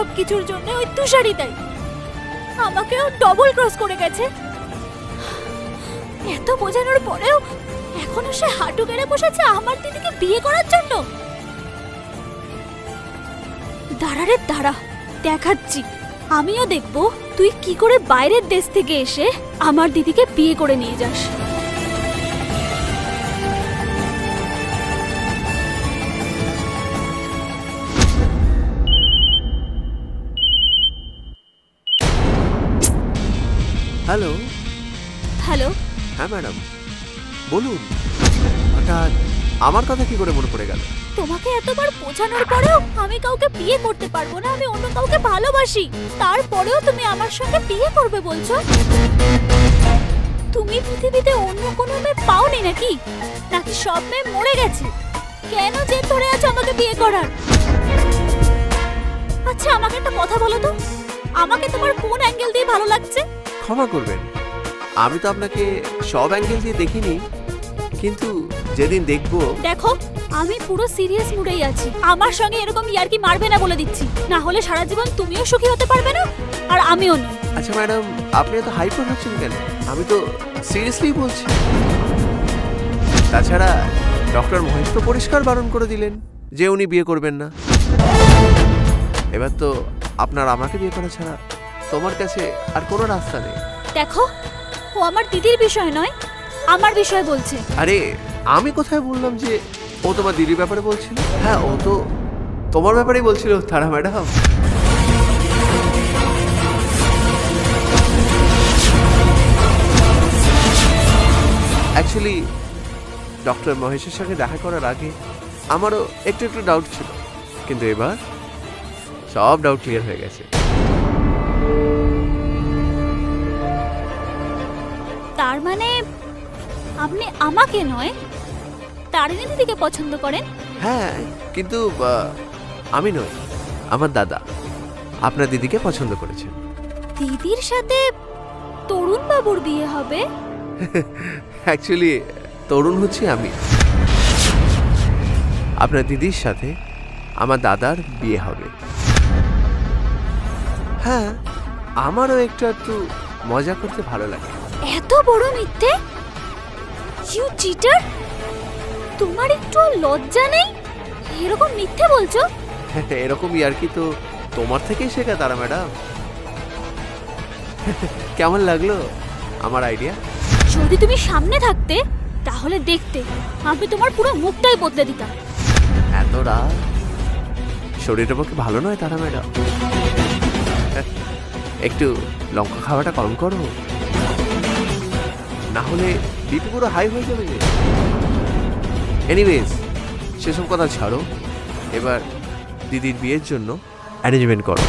সব কিছুর জন্য ওই তুষারই দায়ী। আমাকেও ডবল ক্রস করে গেছে। এত বোঝানোর পরেও এখনো সে হাঁটু গেড়ে বসেছে আমার দিদিকে বিয়ে করার জন্য। দাঁড়া রে দাঁড়া, দেখাচ্ছি। আমিও দেখব তুই কি করে বাইরের দেশ থেকে এসে আমার দিদিকে বিয়ে করে নিয়ে যাস। হ্যালো। হ্যালো। হ্যাঁ ম্যাডাম, বলুন। হঠাৎ আমার কথা কি করে মনে পড়ে গেল? তোমাকে এতবার বোঝানোর পরেও আমি কাউকে বিয়ে করতে পারবো না, আমি অন্য কাউকে ভালোবাসি, তারপরেও তুমি আমার সঙ্গে বিয়ে করবে বলছো? তুমি পৃথিবীতে অন্য কোনো মেয়ে পাওনি নাকি? নাকি সব মেয়ে মরে গেছে? কেন জেদ ধরে আছো আমাকে বিয়ে করার? আচ্ছা আমাকে একটা কথা বলো তো, আমাকে তোমার কোন অ্যাঙ্গেল দিয়ে ভালো লাগছে? ক্ষমা করবেন, আমি তো আপনাকে সব অ্যাঙ্গেল দিয়ে দেখিনি, কিন্তু যেদিন দেখবো। দেখো আমি পুরো সিরিয়াস মুডেই আছি, আমার সঙ্গে এরকম ইয়ার্কি মারবে না বলে দিচ্ছি, না হলে সারা জীবন তুমিও সুখী হতে পারবে না আর আমিও নই। আচ্ছা ম্যাডাম, আপনি এত হাইপার হচ্ছেন কেন? আমি তো সিরিয়াসলি বলছি। তাছাড়া ডক্টর মহেশ তো পরিষ্কার বারণ করে দিলেন যে উনি বিয়ে করবেন না। এবার তো আপনার আমাকে বিয়ে করা ছাড়া তোমার কাছে আর কোনো রাস্তা নেই। দেখো ও আমার দিদির বিষয় নয়, আমার বিষয় বলছে। আরে আমি কোথায় বললাম যে ও তোমার দিদির ব্যাপারে বলছিল? হ্যাঁ, ও তো তোমার ব্যাপারেই বলছিল তারা ম্যাডাম। অ্যাকচুয়ালি ডক্টর মহেশের সঙ্গে দেখা করার আগে আমারও একটু একটু ডাউট ছিল, কিন্তু এবার সব ডাউট ক্লিয়ার হয়ে গেছে। তার মানে আপনি আমাকে নয় তারিণী দিদিকে পছন্দ করেন? হ্যাঁ, কিন্তু আমি নই, আমার দাদা আপনার দিদিকে পছন্দ করেছেন। দিদির সাথে তরুণ বাবুর বিয়ে হবে? অ্যাকচুয়ালি তরুণ হচ্ছে আমি। আপনার দিদির সাথে আমার দাদার বিয়ে হবে। হ্যাঁ, আমারও একটু মজা করতে ভালো লাগে। এত বড় মিথ্যে! You cheater! তোমার একটু লজ্জা নেই? এরকম মিথ্যে বলছো? এরকম ইয়ার্কি তো তোমার থেকেই শেখা তারা ম্যাডাম। কেমন লাগলো আমার আইডিয়া? যদি তুমি সামনে থাকতে তাহলে দেখতে আমি তোমার পুরো মুখটাই বদলে দিতাম। এত রাত শরীরের পক্ষে ভালো নয় তারা ম্যাডাম। একটু লঙ্কা খাওয়াটা কম করো, না হলে বিপি পুরো হাই হয়ে যাবে। এনিওয়েজ সেসব কথা ছাড়ো, এবার দিদির বিয়ের জন্য অ্যারেঞ্জমেন্ট করো।